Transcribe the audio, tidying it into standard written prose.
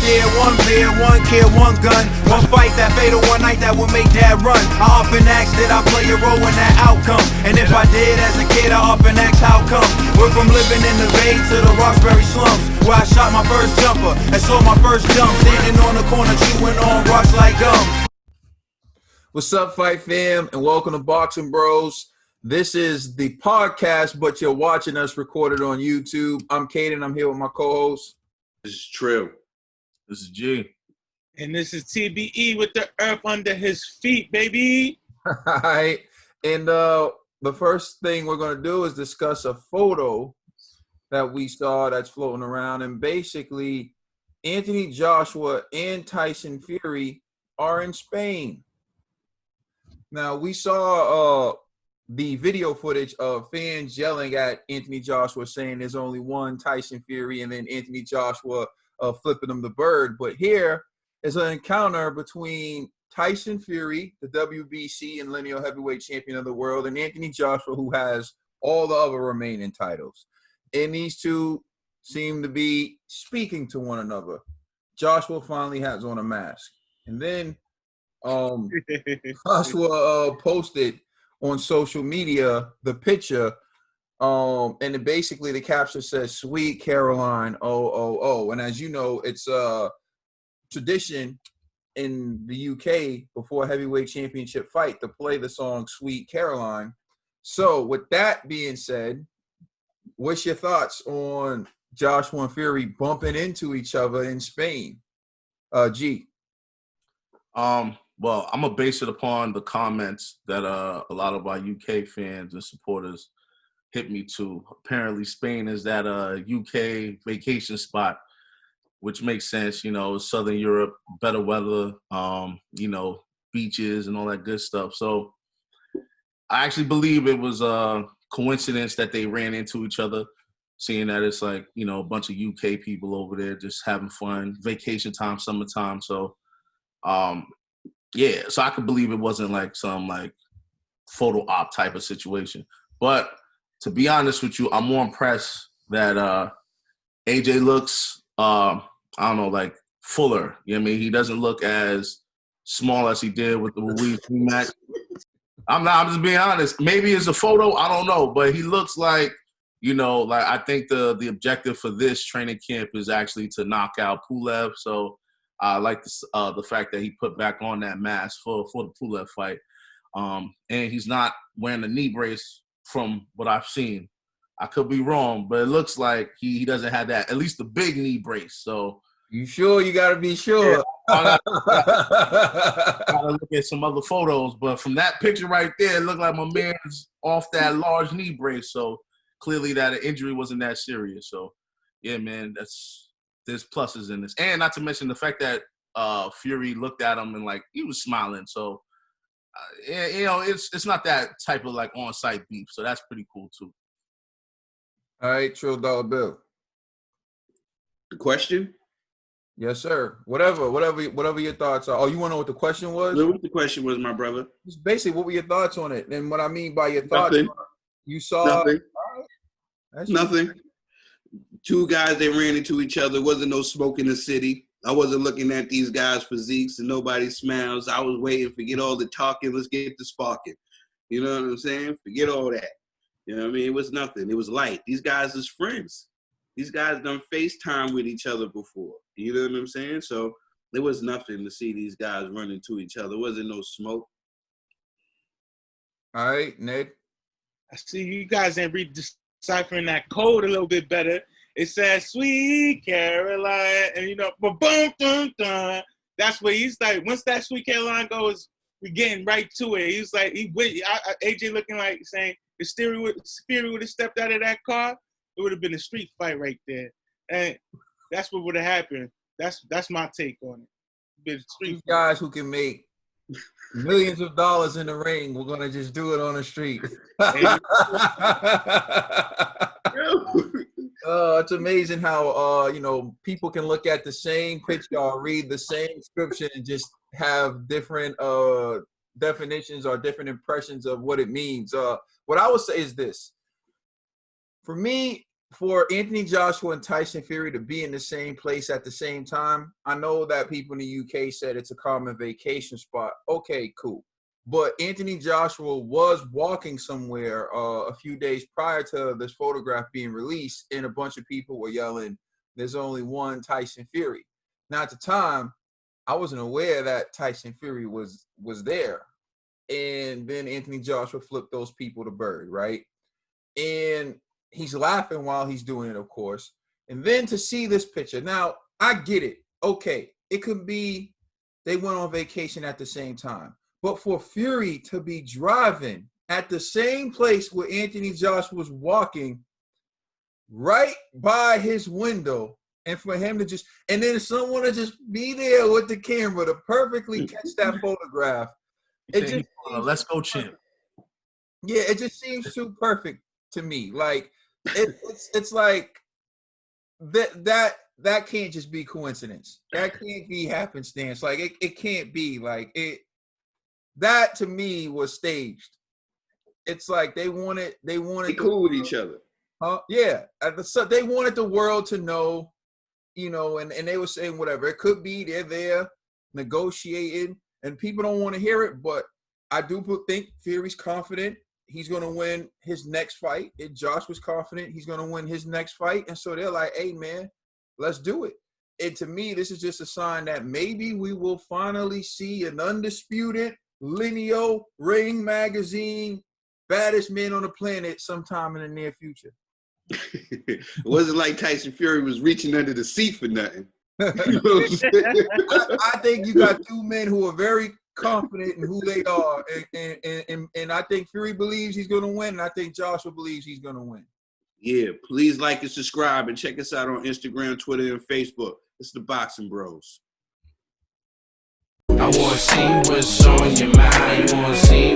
dear, one beer, one kill, one gun, one fight, that fatal one night that would make dad run. I often ask, did I play a role in that outcome? And if I did as a kid, I often ask, how come? We're from living in the Bay to the Roxbury slums, where I shot my first jumper and saw my first jump, standing on the corner chewing on rocks like gum. What's up, Fight Fam, and welcome to Boxing Bros. This is the podcast, but you're watching us recorded on YouTube. I'm Caden. I'm here with my co-host. This is Trill. This is G. And this is TBE with the earth under his feet, baby. All right. And the first thing we're going to do is discuss a photo that we saw that's floating around. And basically, Anthony Joshua and Tyson Fury are in Spain. Now, we saw the video footage of fans yelling at Anthony Joshua saying there's only one Tyson Fury, and then Anthony Joshua flipping him the bird. But here is an encounter between Tyson Fury, the WBC and lineal heavyweight champion of the world, and Anthony Joshua, who has all the other remaining titles. And these two seem to be speaking to one another. Joshua finally has on a mask. And then Joshua posted on social media the picture, and basically the caption says, "Sweet Caroline, oh, oh, oh." And as you know, it's a tradition in the UK before a heavyweight championship fight to play the song Sweet Caroline. So with that being said, what's your thoughts on Joshua and Fury bumping into each other in Spain? G. Well, I'm going to base it upon the comments that a lot of our UK fans and supporters hit me to. Apparently, Spain is that UK vacation spot, which makes sense. You know, Southern Europe, better weather, beaches and all that good stuff. So I actually believe it was a coincidence that they ran into each other, seeing that it's like, a bunch of UK people over there just having fun, vacation time, summertime. So, yeah, so I could believe it wasn't like some like photo op type of situation. But to be honest with you, I'm more impressed that AJ looks, like fuller. You know what I mean? He doesn't look as small as he did with the Ruiz match. I'm just being honest. Maybe it's a photo, I don't know. But he looks like, I think the objective for this training camp is actually to knock out Pulev. So I like the fact that he put back on that mask for the Pulev fight. And he's not wearing a knee brace from what I've seen. I could be wrong, but it looks like he doesn't have that, at least the big knee brace. So you sure? You got to be sure. Yeah, I gotta look at some other photos, but from that picture right there, it looked like my man's off that large knee brace. So clearly that injury wasn't that serious. So yeah, man, there's pluses in this. And not to mention the fact that Fury looked at him and like he was smiling. So it's not that type of like on-site beef. So that's pretty cool too. All right, Trill Dollar Bill. The question? Yes, sir. Whatever your thoughts are. Oh, you want to know what the question was? What the question was, my brother? It's basically, what were your thoughts on it? And what I mean by your thoughts, Nothing. You saw Nothing. That's Nothing. Two guys, they ran into each other. Wasn't no smoke in the city. I wasn't looking at these guys' physiques and nobody's smiles. I was waiting. Forget all the talking. Let's get the sparking. You know what I'm saying? Forget all that. You know what I mean? It was nothing. It was light. These guys is friends. These guys done FaceTime with each other before. You know what I'm saying? So there was nothing to see these guys run into each other. There wasn't no smoke. All right, Ned. I see you guys ain't deciphering that code a little bit better. It says "Sweet Caroline," and boom, dun, dun. That's what he's like. Once that "Sweet Caroline" goes, we getting right to it. He's like, AJ looking like saying, if Fury would have stepped out of that car, it would have been a street fight right there, and that's what would have happened. That's my take on it. Been street These guys who can make millions of dollars in the ring, we're gonna just do it on the street. It's amazing how people can look at the same picture or read the same description and just have different definitions or different impressions of what it means. What I would say is this: for me, for Anthony Joshua and Tyson Fury to be in the same place at the same time, I know that people in the UK said it's a common vacation spot. Okay, cool. But Anthony Joshua was walking somewhere a few days prior to this photograph being released, and a bunch of people were yelling, "There's only one Tyson Fury." Now, at the time, I wasn't aware that Tyson Fury was there. And then Anthony Joshua flipped those people the bird, right? And he's laughing while he's doing it, of course. And then to see this picture. Now, I get it. Okay, it could be they went on vacation at the same time. But for Fury to be driving at the same place where Anthony Joshua was walking right by his window, and for him to just, and then someone to just be there with the camera to perfectly catch that photograph. It just let's go, champ. Yeah, it just seems too perfect to me. Like it's like that can't just be coincidence. That can't be happenstance. Like it can't be like it. That to me was staged. It's like they wanted They cool with each other. Yeah. So they wanted the world to know, and they were saying whatever. It could be they're there negotiating, and people don't want to hear it, but I do think Fury's confident he's going to win his next fight. And Josh was confident he's going to win his next fight. And so they're like, hey, man, let's do it. And to me, this is just a sign that maybe we will finally see an undisputed linear Ring Magazine baddest man on the planet sometime in the near future. It wasn't like Tyson Fury was reaching under the seat for nothing. You know what I'm saying? I think you got two men who are very confident in who they are, and I think Fury believes he's going to win, and I think Joshua believes he's going to win. Yeah, please like and subscribe, and check us out on Instagram, Twitter, and Facebook. It's the Boxing Bros. I wanna see what's on your mind. You wanna see